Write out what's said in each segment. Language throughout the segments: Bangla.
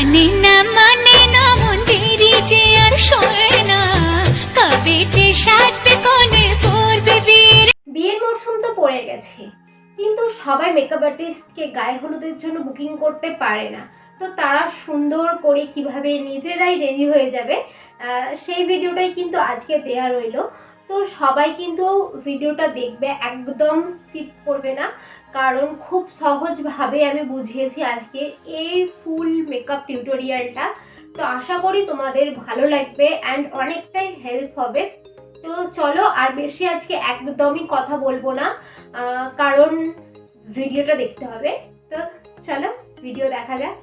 মানে না মন দেরি যে আর সয় না কবে যে সাজবে কোণে পড়বে বিয়ের মরশুম তো পড়ে গেছে, কিন্তু সবাই মেকআপ আর্টিস্টকে গায়ে হলুদের জন্য বুকিং করতে পারে না। তো তারা সুন্দর করে কিভাবে নিজেরাই রেডি হয়ে যাবে সেই ভিডিওটাই কিন্তু আজকে দেয়া রইল। তো সবাই কিন্তু ভিডিওটা দেখবে, একদম স্কিপ করবে না, কারণ খুব সহজভাবে আমি বুঝিয়েছি আজকে এই ফুল মেকআপ টিউটোরিয়ালটা। তো আশা করি তোমাদের ভালো লাগবে অ্যান্ড অনেকটাই হেল্প হবে। তো চলো, আর বেশি আজকে একদমই কথা বলবো না, কারণ ভিডিওটা দেখতে হবে। তো চলো ভিডিও দেখা যাক।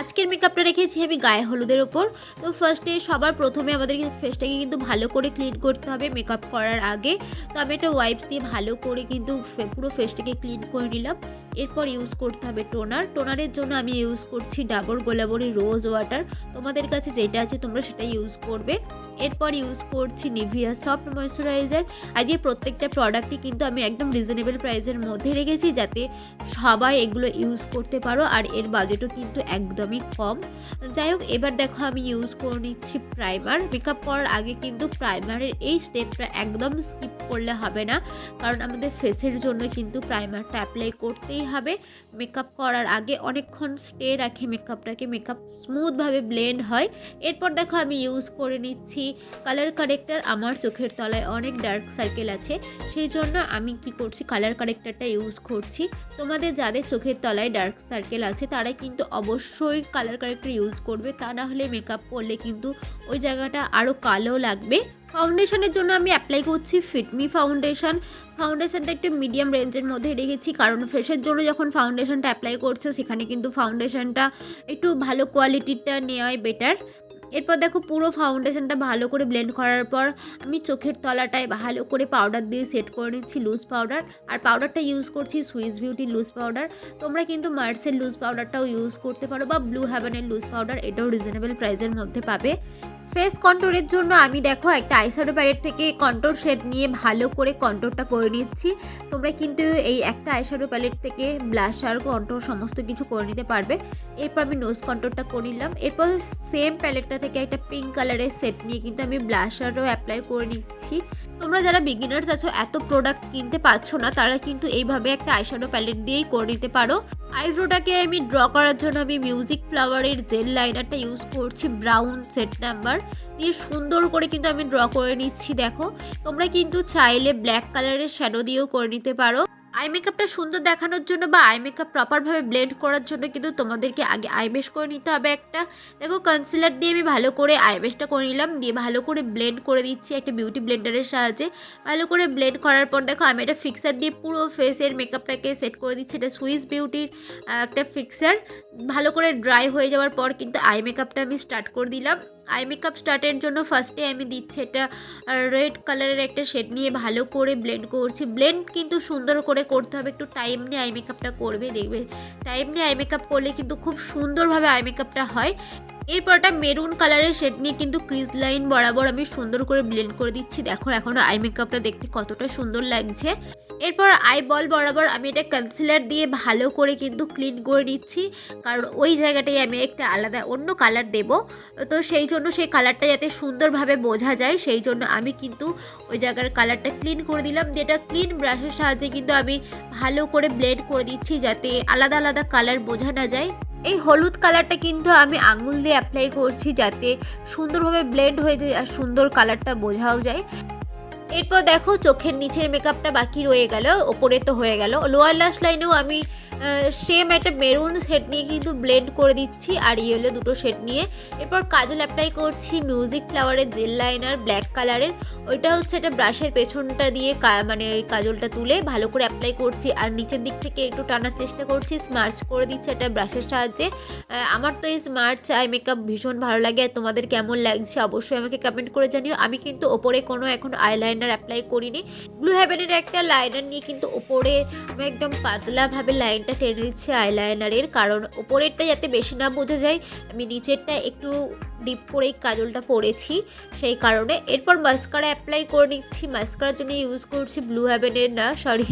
আজকের মেকআপটা রেখেছি আমি গায়ে হলুদের ওপর। তো ফার্স্টে সবার প্রথমে আমাদের ফেসটাকে কিন্তু ভালো করে ক্লিন করতে হবে মেকআপ করার আগে। তো আমি একটা ওয়াইপস দিয়ে ভালো করে কিন্তু পুরো ফেসটাকে ক্লিন করে নিলাম। এরপর ইউজ করতে হবে টোনার। টোনারের জন্য আমি ইউজ করছি ডাবর গোলাবরি রোজ ওয়াটার। তোমাদের কাছে যেটা আছে তোমরা সেটা ইউজ করবে। এরপর ইউজ করছি নিভিয়া সফট ময়েশ্চারাইজার। আজকে প্রত্যেকটা প্রোডাক্টই কিন্তু আমি একদম রিজনেবল প্রাইসের মধ্যে রেখেছি, যাতে সবাই এগুলো ইউজ করতে পারো, আর এর বাজেটও কিন্তু একদমই কম। যাই হোক, এবার দেখো আমি ইউজ করে নিচ্ছি প্রাইমার। মেকআপ করার আগে কিন্তু প্রাইমারের এই স্টেপটা একদম স্কিপ করলে হবে না, কারণ আমাদের ফেসের জন্য কিন্তু প্রাইমারটা অ্যাপ্লাই করতেই হবে। মেকআপ করার আগে অনেকক্ষণ স্টে রাখে মেকআপটাকে, মেকআপ স্মুথভাবে ব্লেন্ড হয়। এরপর দেখো আমি ইউজ করে নিচ্ছি কালার কারেক্টার। আমার চোখের তলায় অনেক ডার্ক সার্কেল আছে, সেই জন্য আমি কি করছি কালার কারেক্টারটা ইউজ করছি। তোমাদের যাদের চোখের তলায় ডার্ক সার্কেল আছে তারা কিন্তু অবশ্যই কালার কারেক্টার ইউজ করবে, তা না হলে মেকআপ করলে কিন্তু ওই জায়গাটা আরও কালো লাগবে। ফাউন্ডেশনের জন্য আমি অ্যাপ্লাই করছি ফিটমি ফাউন্ডেশন। ফাউন্ডেশনটা একটু মিডিয়াম রেঞ্জের মধ্যে রেখেছি, কারণ ফেসের জন্য যখন ফাউন্ডেশনটা অ্যাপ্লাই করছো সেখানে কিন্তু ফাউন্ডেশনটা একটু ভালো কোয়ালিটিটা নেওয়াই বেটার। এরপর দেখো পুরো ফাউন্ডেশনটা ভালো করে ব্লেন্ড করার পর আমি চোখের তলাটায় ভালো করে পাউডার দিয়ে সেট করে নিচ্ছি লুজ পাউডার। আর পাউডারটা ইউজ করছি সুইস বিউটি লুজ পাউডার। তোমরা কিন্তু মার্সের লুজ পাউডারটাও ইউজ করতে পারো, বা ব্লু হেভেনের লুজ পাউডার, এটাও রিজনেবল প্রাইসের মধ্যে পাবে। ফেস কন্ট্রোলের জন্য আমি দেখো একটা আইশ্যাডো প্যালেট থেকে কন্ট্রোল শেড নিয়ে ভালো করে কন্ট্রোলটা করে নিচ্ছি। তোমরা কিন্তু এই একটা আইশ্যাডো প্যালেট থেকে ব্লাশার কন্ট্রোল সমস্ত কিছু করে নিতে পারবে। এরপর আমি নোজ কন্ট্রোলটা করে নিলাম। এরপর সেম প্যালেটটা থেকে একটা পিঙ্ক কালারের সেট নিয়ে কিন্তু আমি ব্লাশারও অ্যাপ্লাই করে নিচ্ছি। তোমরা যারা বিগিনার্স আছো, এত প্রোডাক্ট কিনতে পারছো না, তারা কিন্তু এইভাবে একটা আইশ্যাডো প্যালেট দিয়েই করে নিতে পারো। আইব্রোটাকে আমি ড্র করার জন্য আমি মিউজিক ফ্লাওয়ারের জেল লাইনারটা ইউজ করছি ব্রাউন সেট নাম্বার দিয়ে সুন্দর করে কিন্তু আমি ড্র করে নিচ্ছি। দেখো তোমরা কিন্তু চাইলে ব্ল্যাক কালারের শ্যাডো দিয়েও করে নিতে পারো। আই মেকআপটা সুন্দর দেখানোর জন্য বা আই মেকআপ প্রপারভাবে ব্লেন্ড করার জন্য কিন্তু তোমাদেরকে আগে আই বেস করে নিতে হবে একটা। দেখো কনসিলার দিয়ে আমি ভালো করে আই বেসটা করে নিলাম, দিয়ে ভালো করে ব্লেন্ড করে দিচ্ছি একটা বিউটি ব্লেন্ডারের সাহায্যে। ভালো করে ব্লেন্ড করার পর দেখো আমি একটা ফিক্সার দিয়ে পুরো ফেসের মেকআপটাকে সেট করে দিচ্ছি। এটা সুইস বিউটির একটা ফিক্সার। ভালো করে ড্রাই হয়ে যাওয়ার পর কিন্তু আই মেকআপটা আমি স্টার্ট করে দিলাম। আই মেকআপ স্টার্টের জন্য ফার্স্টে আমি দিচ্ছি এটা রেড কালারের একটা শেড নিয়ে ভালো করে ব্লেন্ড করছি। ব্লেন্ড কিন্তু সুন্দর করে করতে হবে, একটু টাইম নিয়ে আই মেকআপটা করবে, দেখবে টাইম নিয়ে আই মেকআপ করলে কিন্তু খুব সুন্দরভাবে আই মেকআপটা হয়। এরপর একটা মেরুন কালারের শেড নিয়ে কিন্তু ক্রিজ লাইন বরাবর আমি সুন্দর করে ব্লেন্ড করে দিচ্ছি। দেখো এখন আই মেকআপটা দেখতে কতটা সুন্দর লাগছে। এরপর আই বল বরাবর আমি এটা কনসিলার দিয়ে ভালো করে কিন্তু ক্লিন করে নিচ্ছি, কারণ ওই জায়গাটায় আমি একটা আলাদা অন্য কালার দেব। তো সেই জন্য সেই কালারটা যাতে সুন্দরভাবে বোঝা যায়, সেই জন্য আমি কিন্তু ওই জায়গার কালারটা ক্লিন করে দিলাম। যেটা ক্লিন ব্রাশের সাহায্যে কিন্তু আমি ভালো করে ব্লেন্ড করে দিচ্ছি, যাতে আলাদা আলাদা কালার বোঝা না যায়। এই হলুদ কালারটা কিন্তু আমি আঙুল দিয়ে অ্যাপ্লাই করছি, যাতে সুন্দরভাবে ব্লেন্ড হয়ে যায় আর সুন্দর কালারটা বোঝাও যায়। এরপর দেখো চোখের নিচের মেকআপটা বাকি রয়ে গেল, ওপরে তো হয়ে গেল। লোয়ার লাশ লাইনেও আমি সেম একটা মেরুন শেড নিয়ে কিন্তু ব্লেন্ড করে দিচ্ছি, আর ইয়েলো দুটো শেড নিয়ে। এরপর কাজল অ্যাপ্লাই করছি মিউজিক ফ্লাওয়ারের জেল লাইনার ব্ল্যাক কালারের। ওইটা হচ্ছে একটা ব্রাশের পেছনটা দিয়ে মানে ওই কাজলটা তুলে ভালো করে অ্যাপ্লাই করছি, আর নিচের দিক থেকে একটু টানার চেষ্টা করছি, স্মার্চ করে দিচ্ছি একটা ব্রাশের সাহায্যে। আমার তো এই স্মার্চ আই মেকআপ ভীষণ ভালো লাগে, আর তোমাদের কেমন লাগছে অবশ্যই আমাকে কমেন্ট করে জানিও। আমি কিন্তু ওপরে কোনো এখন আইলাইনার লাইনার অ্যাপ্লাই করিনি। ব্লু হেভেনের একটা লাইনার নিয়ে কিন্তু ওপরে আমি একদম পাতলাভাবে লাইনটা টেনে নিচ্ছি আইলাইনারের, কারণ ওপরেরটা যাতে বেশি না বোঝা যায়, আমি নিচেরটা একটু ডিপ করেই কাজলটা পরেছি সেই কারণে। এরপর মাস্কারা অ্যাপ্লাই করে নিচ্ছি। মাস্কারার জন্য ইউজ করছি ব্লু হেভেনের না, সরি,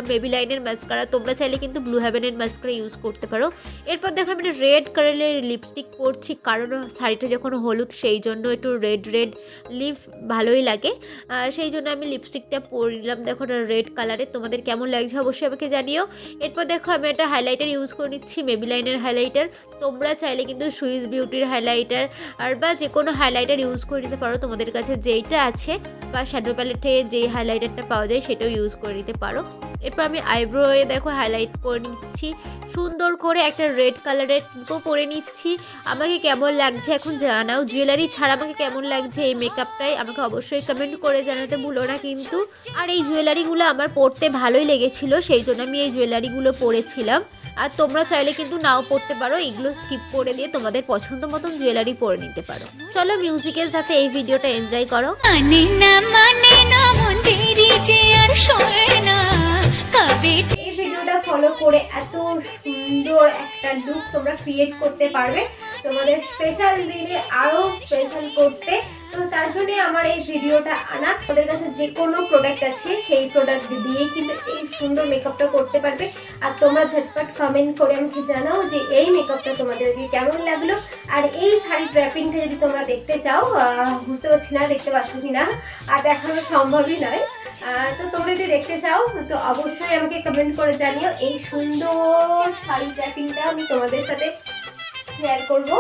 মেবিলাইনের মাস্কারা। তোমরা চাইলে কিন্তু ব্লু হেভেনের মাস্কারা ইউজ করতে পারো। এরপর দেখো আমি রেড কালারের লিপস্টিক পরছি, কারণ শাড়িটা যখন হলুদ সেই জন্য একটু রেড রেড লিপ ভালোই লাগে, সেই জন্য আমি লিপস্টিকটা পরে নিলাম। দেখো রেড কালারে, তোমাদের কেমন লাগছে অবশ্যই আমাকে জানিও। এরপর দেখো আমি একটা হাইলাইটার ইউজ করে নিচ্ছি, মেবিলাইনের হাইলাইটার। তোমরা চাইলে কিন্তু সুইস বিউটির হাইলাইটার আর বা যে কোনো হাইলাইটার ইউজ করে নিতে পারো, তোমাদের কাছে যেইটা আছে, বা শ্যাডো প্যালেটে যেই হাইলাইটারটা পাওয়া যায় সেটাও ইউজ করে নিতে পারো। এরপর আমি আইব্রোয়ে দেখো হাইলাইট করে নিচ্ছি সুন্দর করে, একটা রেড কালারের টিপও পরে নিচ্ছি। আমাকে কেমন লাগছে এখন জানাও, জুয়েলারি ছাড়া আমাকে কেমন লাগছে এই মেকআপটাই আমাকে অবশ্যই কমেন্ট করে জানাতে ভুলো না কিন্তু। আর এই জুয়েলারিগুলো আমার পরতে ভালোই লেগেছিল, সেই জন্য আমি এই জুয়েলারিগুলো পরেছিলাম। আর তোমরা চাইলে কিন্তু নাও পরতে পারো, এগুলো স্কিপ করে দিয়ে তোমাদের পছন্দ মতন জুয়েলারি পরে নিতে পারো। চলো মিউজিকের সাথে এই ভিডিওটা এনজয় করো। মানে না মন দেরি যে আর সয় না, কবে এই ভিডিওটা ফলো করে এত সুন্দর একটা লুক তোমরা ক্রিয়েট করতে পারবে তোমাদের স্পেশাল দিনে আরো স্পেশাল করতে। তো তার জন্য আমার এই ভিডিওটা আনা। তোমাদের কাছে যে কোনো প্রোডাক্ট আছে সেই প্রোডাক্ট দিয়েই কিন্তু এই সুন্দর মেকআপটা করতে পারবে। আর তোমরা ঝটপট কমেন্ট করে আমাকে জানাও যে এই মেকআপটা তোমাদেরকে কেমন লাগলো। আর এই শাড়ি ট্র্যাপিংটা যদি তোমরা দেখতে চাও, বুঝতে পারছি না দেখতে পাচ্ছ কি না, আর দেখানো সম্ভবই নয়, তো তোমরা যদি দেখতে চাও তো অবশ্যই আমাকে কমেন্ট করে জানিও। এই সুন্দর শাড়ি ট্র্যাপিংটা আমি তোমাদের সাথে শেয়ার করব।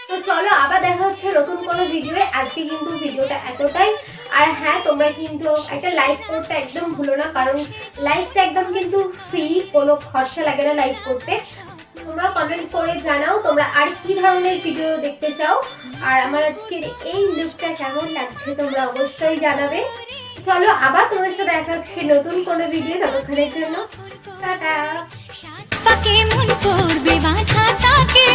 তো চলো আবার দেখা হচ্ছে নতুন কোনো ভিডিওয়ে। আজকে কিন্তু ভিডিওটা এতটাই। আর হ্যাঁ, তোমরা কিন্তু একটা লাইক করতে একদম ভুলো না, কারণ লাইকটা একদম কিন্তু ফ্রি, কোনো খরচা লাগে না লাইক করতে। তোমরা কমেন্ট করে জানাও তোমরা আর কি ধরনের ভিডিও দেখতে চাও, আর আমার আজকের এই লুকটা কেমন লাগছে তোমরা অবশ্যই জানাবে। চলো আবার তোমাদের সাথে দেখা হচ্ছে নতুন কোনো ভিডিও, ততক্ষণের জন্য টাটা। পাকে মন করবে বাধা তাকে